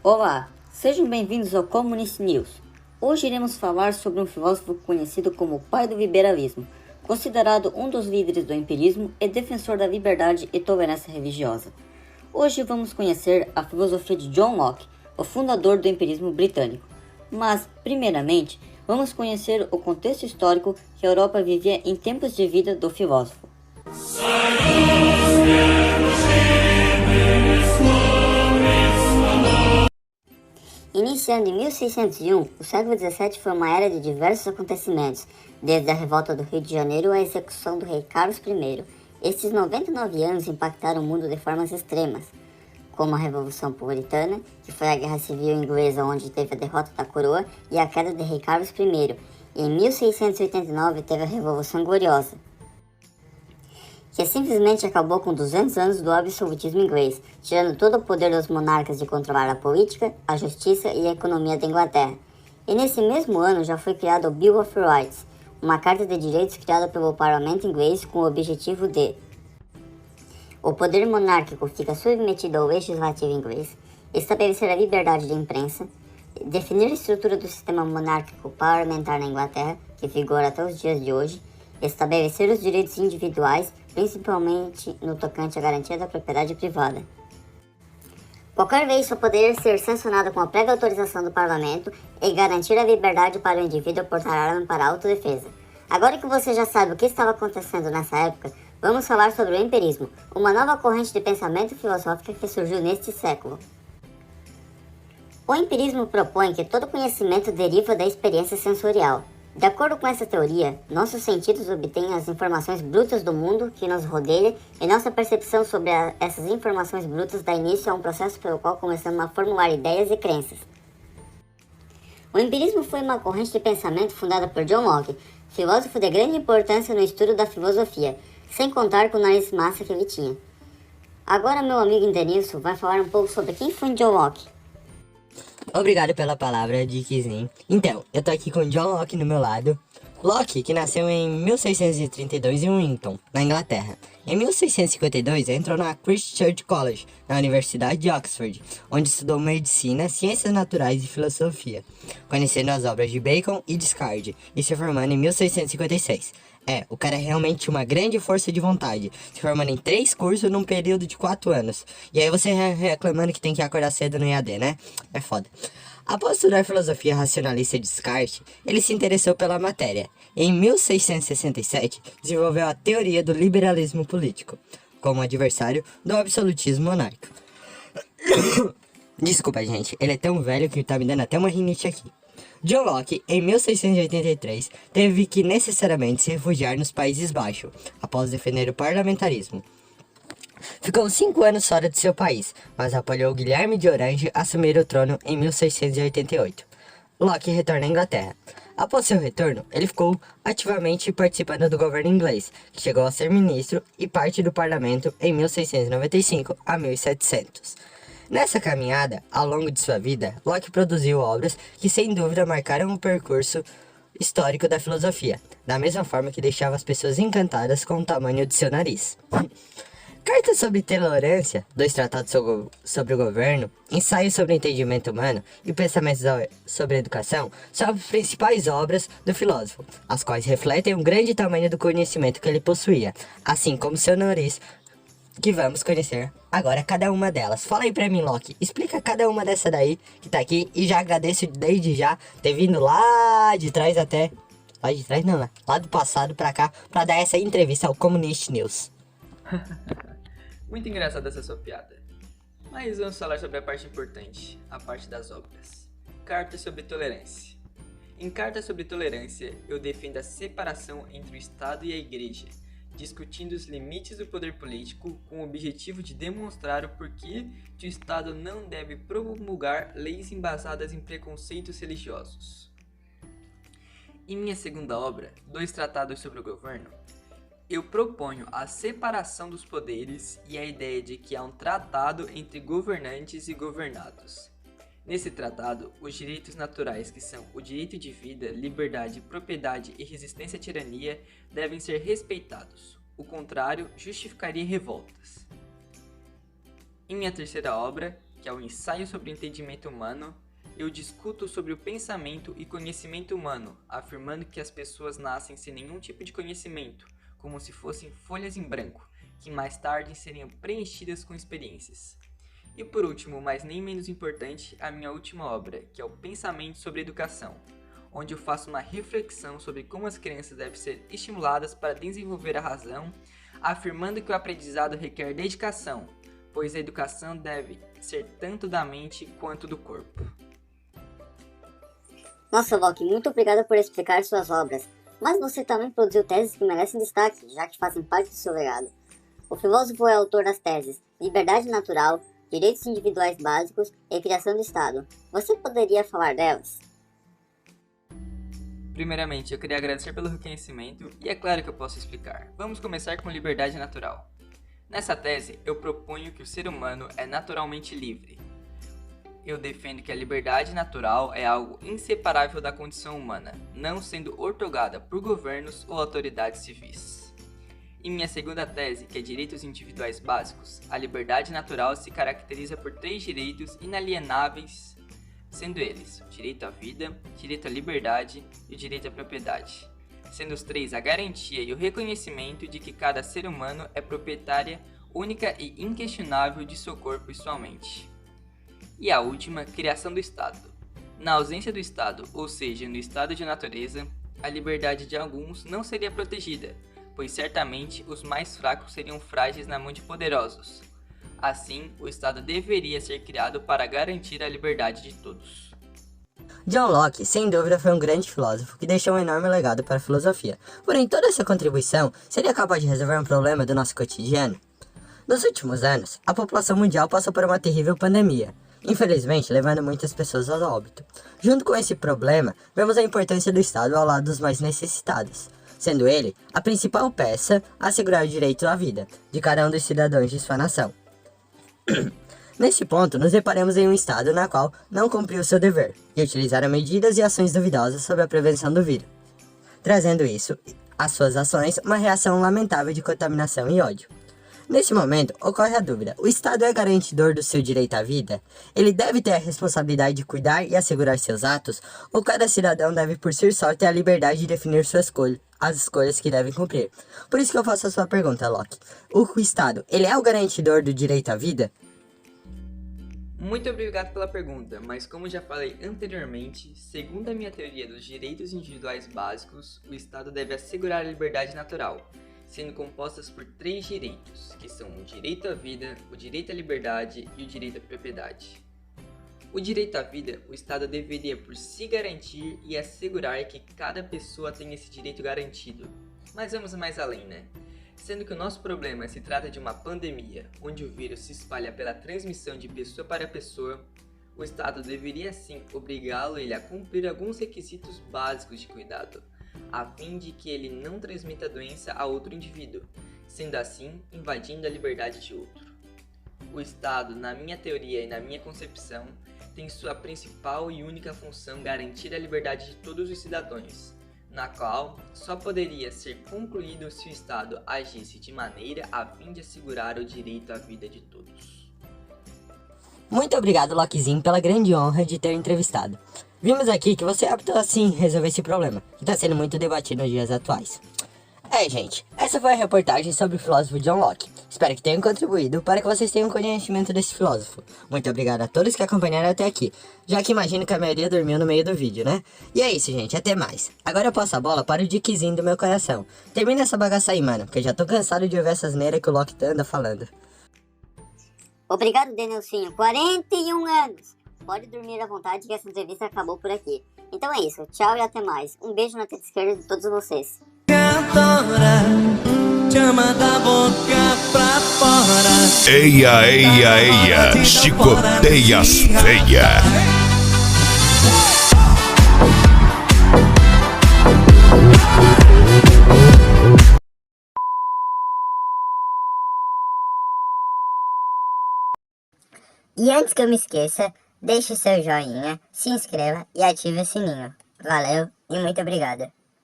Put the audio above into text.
Olá, sejam bem-vindos ao Communist News. Hoje iremos falar sobre um filósofo conhecido como o pai do liberalismo, considerado um dos líderes do empirismo e defensor da liberdade e tolerância religiosa. Hoje vamos conhecer a filosofia de John Locke, o fundador do empirismo britânico. Mas, primeiramente, vamos conhecer o contexto histórico que a Europa vivia em tempos de vida do filósofo. Iniciando em 1601, o século XVII foi uma era de diversos acontecimentos, desde a revolta do Rio de Janeiro à execução do rei Carlos I. Estes 99 anos impactaram o mundo de formas extremas, como a Revolução Puritana, que foi a Guerra Civil Inglesa onde teve a derrota da coroa e a queda do rei Carlos I. E em 1689 teve a Revolução Gloriosa, que simplesmente acabou com 200 anos do absolutismo inglês, tirando todo o poder dos monarcas de controlar a política, a justiça e a economia da Inglaterra. E nesse mesmo ano já foi criado o Bill of Rights, uma carta de direitos criada pelo parlamento inglês com o objetivo de: o poder monárquico fica submetido ao legislativo inglês, estabelecer a liberdade de imprensa, definir a estrutura do sistema monárquico parlamentar na Inglaterra, que vigora até os dias de hoje, estabelecer os direitos individuais, principalmente no tocante à garantia da propriedade privada. Qualquer lei só poderia ser sancionada com a prévia autorização do parlamento e garantir a liberdade para o indivíduo portar arma para autodefesa. Agora que você já sabe o que estava acontecendo nessa época, vamos falar sobre o empirismo, uma nova corrente de pensamento filosófica que surgiu neste século. O empirismo propõe que todo conhecimento deriva da experiência sensorial. De acordo com essa teoria, nossos sentidos obtêm as informações brutas do mundo que nos rodeia e nossa percepção sobre essas informações brutas dá início a um processo pelo qual começamos a formular ideias e crenças. O empirismo foi uma corrente de pensamento fundada por John Locke, filósofo de grande importância no estudo da filosofia, sem contar com o nariz massa que ele tinha. Agora meu amigo Denilson vai falar um pouco sobre quem foi John Locke. Obrigado pela palavra, Dickzinho. Então, eu tô aqui com John Locke no meu lado. Locke, que nasceu em 1632 em Winton, na Inglaterra. Em 1652, entrou na Christ Church College, na Universidade de Oxford, onde estudou medicina, ciências naturais e filosofia, conhecendo as obras de Bacon e Descartes, e se formando em 1656. O cara é realmente uma grande força de vontade, se formando em 3 cursos num período de 4 anos. E aí você reclamando que tem que acordar cedo no EAD, né? É foda. Após estudar filosofia racionalista de Descartes, ele se interessou pela matéria. Em 1667, desenvolveu a teoria do liberalismo político, como adversário do absolutismo monárquico. Desculpa, gente, ele é tão velho que tá me dando até uma rinite aqui. John Locke, em 1683, teve que necessariamente se refugiar nos Países Baixos, após defender o parlamentarismo. Ficou 5 anos fora de seu país, mas apoiou Guilherme de Orange assumir o trono em 1688. Locke retorna à Inglaterra. Após seu retorno, ele ficou ativamente participando do governo inglês, que chegou a ser ministro e parte do parlamento em 1695 a 1700. Nessa caminhada, ao longo de sua vida, Locke produziu obras que sem dúvida marcaram o percurso histórico da filosofia, da mesma forma que deixava as pessoas encantadas com o tamanho de seu nariz. Cartas sobre tolerância, 2 tratados sobre o governo, ensaios sobre o entendimento humano e pensamentos sobre educação são as principais obras do filósofo, as quais refletem o grande tamanho do conhecimento que ele possuía, assim como seu nariz, que vamos conhecer agora cada uma delas. Fala aí pra mim, Locke, explica cada uma dessa daí que tá aqui, e já agradeço desde já ter vindo lá de trás até... Lá de trás não, né? Lá do passado pra cá, pra dar essa entrevista ao Communist News. Muito engraçada essa sua piada. Mas vamos falar sobre a parte importante, a parte das obras. Carta sobre tolerância. Em Carta sobre tolerância, eu defendo a separação entre o Estado e a Igreja, discutindo os limites do poder político com o objetivo de demonstrar o porquê que o Estado não deve promulgar leis embasadas em preconceitos religiosos. Em minha segunda obra, 2 tratados sobre o governo, eu proponho a separação dos poderes e a ideia de que há um tratado entre governantes e governados. Nesse tratado, os direitos naturais, que são o direito de vida, liberdade, propriedade e resistência à tirania, devem ser respeitados. O contrário justificaria revoltas. Em minha terceira obra, que é o ensaio sobre o entendimento humano, eu discuto sobre o pensamento e conhecimento humano, afirmando que as pessoas nascem sem nenhum tipo de conhecimento, como se fossem folhas em branco, que mais tarde seriam preenchidas com experiências. E por último, mas nem menos importante, a minha última obra, que é o Pensamento sobre Educação, onde eu faço uma reflexão sobre como as crianças devem ser estimuladas para desenvolver a razão, afirmando que o aprendizado requer dedicação, pois a educação deve ser tanto da mente quanto do corpo. Nossa, Loki, muito obrigado por explicar suas obras. Mas você também produziu teses que merecem destaque, já que fazem parte do seu legado. O filósofo é autor das teses Liberdade Natural, Direitos Individuais Básicos e Criação do Estado. Você poderia falar delas? Primeiramente, eu queria agradecer pelo reconhecimento e é claro que eu posso explicar. Vamos começar com Liberdade Natural. Nessa tese, eu proponho que o ser humano é naturalmente livre. Eu defendo que a liberdade natural é algo inseparável da condição humana, não sendo outorgada por governos ou autoridades civis. Em minha segunda tese, que é Direitos Individuais Básicos, a liberdade natural se caracteriza por 3 direitos inalienáveis, sendo eles o direito à vida, direito à liberdade e o direito à propriedade, sendo os 3 a garantia e o reconhecimento de que cada ser humano é proprietária única e inquestionável de seu corpo e sua mente. E a última, criação do Estado. Na ausência do Estado, ou seja, no estado de natureza, a liberdade de alguns não seria protegida, pois certamente os mais fracos seriam frágeis na mão de poderosos. Assim, o Estado deveria ser criado para garantir a liberdade de todos. John Locke, sem dúvida, foi um grande filósofo que deixou um enorme legado para a filosofia. Porém, toda essa contribuição seria capaz de resolver um problema do nosso cotidiano? Nos últimos anos, a população mundial passou por uma terrível pandemia, infelizmente levando muitas pessoas ao óbito. Junto com esse problema, vemos a importância do Estado ao lado dos mais necessitados, sendo ele a principal peça a assegurar o direito à vida de cada um dos cidadãos de sua nação. Nesse ponto, nos deparamos em um Estado na qual não cumpriu seu dever e utilizaram medidas e ações duvidosas sobre a prevenção do vírus, trazendo isso, às suas ações, uma reação lamentável de contaminação e ódio. Nesse momento, ocorre a dúvida: o Estado é garantidor do seu direito à vida? Ele deve ter a responsabilidade de cuidar e assegurar seus atos? Ou cada cidadão deve por si só ter a liberdade de definir as escolhas que devem cumprir? Por isso que eu faço a sua pergunta, Loki. O Estado, ele é o garantidor do direito à vida? Muito obrigado pela pergunta, mas como já falei anteriormente, segundo a minha teoria dos direitos individuais básicos, o Estado deve assegurar a liberdade natural, sendo compostas por 3 direitos, que são o direito à vida, o direito à liberdade e o direito à propriedade. O direito à vida, o Estado deveria por si garantir e assegurar que cada pessoa tenha esse direito garantido. Mas vamos mais além, né? Sendo que o nosso problema se trata de uma pandemia, onde o vírus se espalha pela transmissão de pessoa para pessoa, o Estado deveria sim obrigá-lo a cumprir alguns requisitos básicos de cuidado, a fim de que ele não transmita a doença a outro indivíduo, sendo assim invadindo a liberdade de outro. O Estado, na minha teoria e na minha concepção, tem sua principal e única função garantir a liberdade de todos os cidadãos, na qual só poderia ser concluído se o Estado agisse de maneira a fim de assegurar o direito à vida de todos. Muito obrigado, Lokizinho, pela grande honra de ter entrevistado. Vimos aqui que você optou assim resolver esse problema, que está sendo muito debatido nos dias atuais. Gente, essa foi a reportagem sobre o filósofo John Locke. Espero que tenham contribuído para que vocês tenham conhecimento desse filósofo. Muito obrigado a todos que acompanharam até aqui, já que imagino que a maioria dormiu no meio do vídeo, né? E é isso, gente, até mais. Agora eu passo a bola para o Dickzinho do meu coração. Termina essa bagaça aí, mano, porque eu já tô cansado de ouvir essas neiras que o Locke anda falando. Obrigado, Denilcinho. 41 anos. Pode dormir à vontade que essa entrevista acabou por aqui. Então é isso. Tchau e até mais. Um beijo na teta esquerda de todos vocês. Cantora, chama da boca pra fora. Eia, eia, eia, chicoteias feia. E antes que eu me esqueça, deixe seu joinha, se inscreva e ative o sininho. Valeu e muito obrigado.